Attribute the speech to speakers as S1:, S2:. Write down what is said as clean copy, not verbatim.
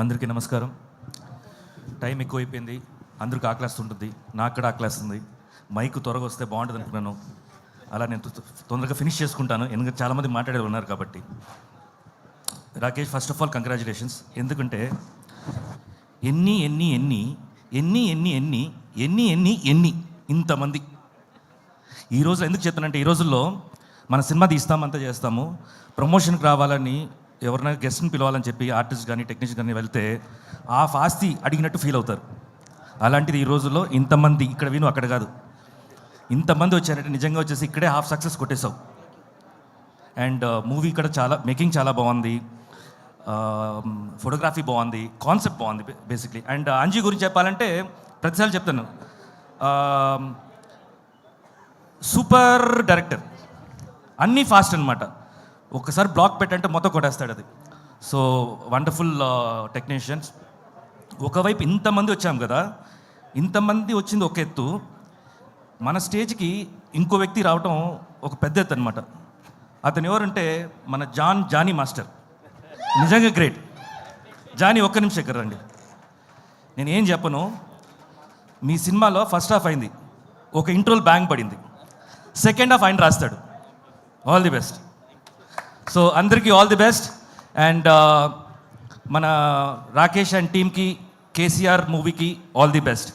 S1: అందరికీ నమస్కారం. టైం ఎక్కువైపోయింది, అందరికి ఆకలేస్తుంటుంది, నాకు కూడా ఆకలేస్తుంది. మైక్ త్వరగా వస్తే బాగుంటుంది అనుకున్నాను. అలా నేను తొందరగా ఫినిష్ చేసుకుంటాను, ఎందుకంటే చాలామంది మాట్లాడే ఉన్నారు కాబట్టి. Rakesh, first of all congratulations. ఎందుకంటే ఎన్ని ఎన్ని ఎన్ని ఎన్ని ఎన్ని ఎన్ని ఎన్ని ఎన్ని ఎన్ని ఇంతమంది ఈరోజు ఎందుకు చెప్తానంటే, ఈ రోజుల్లో మన సినిమా తీస్తామంతా చేస్తాము, ప్రమోషన్కి రావాలని ఎవరైనా గెస్ట్ని పిలవాలని చెప్పి ఆర్టిస్ట్ కానీ టెక్నీషియన్ కానీ వెళ్తే ఆ ఫాస్తి అడిగినట్టు ఫీల్ అవుతారు. అలాంటిది ఈ రోజుల్లో ఇంతమంది, ఇక్కడ విను అక్కడ కాదు, ఇంతమంది వచ్చారంటే నిజంగా వచ్చేసి ఇక్కడే హాఫ్ సక్సెస్ కొట్టేశావు. అండ్ మూవీ ఇక్కడ మేకింగ్ చాలా బాగుంది, ఫోటోగ్రఫీ బాగుంది, కాన్సెప్ట్ బాగుంది బేసిక్లీ. అండ్ అంజీ గురించి చెప్పాలంటే ప్రతిసారి చెప్తాను, సూపర్ డైరెక్టర్, అన్నీ ఫాస్ట్ అనమాట. ఒక్కసారి బ్లాక్ పెట్టంటే మొత్తం కొట్టేస్తాడు అది. So wonderful technicians. ఒకవైపు ఇంతమంది వచ్చాం కదా, ఇంతమంది వచ్చింది ఒక ఎత్తు, మన స్టేజ్కి ఇంకో వ్యక్తి రావటం ఒక పెద్ద ఎత్తు అనమాట. అతను ఎవరంటే మన జానీ మాస్టర్. నిజంగా గ్రేట్. జానీ, ఒక్క నిమిషం ఇక్కడ రండి. నేను ఏం చెప్పను, మీ సినిమాలో ఫస్ట్ హాఫ్ అయింది, ఒక ఇంట్రోల్ బ్యాంగ్ పడింది, సెకండ్ హాఫ్ ఆయన రాస్తాడు. All the best. సో అందరికీ ఆల్ ది బెస్ట్. అండ్ మన రాకేష్ అండ్ టీమ్కి, కేసీఆర్ మూవీకి ఆల్ ది బెస్ట్.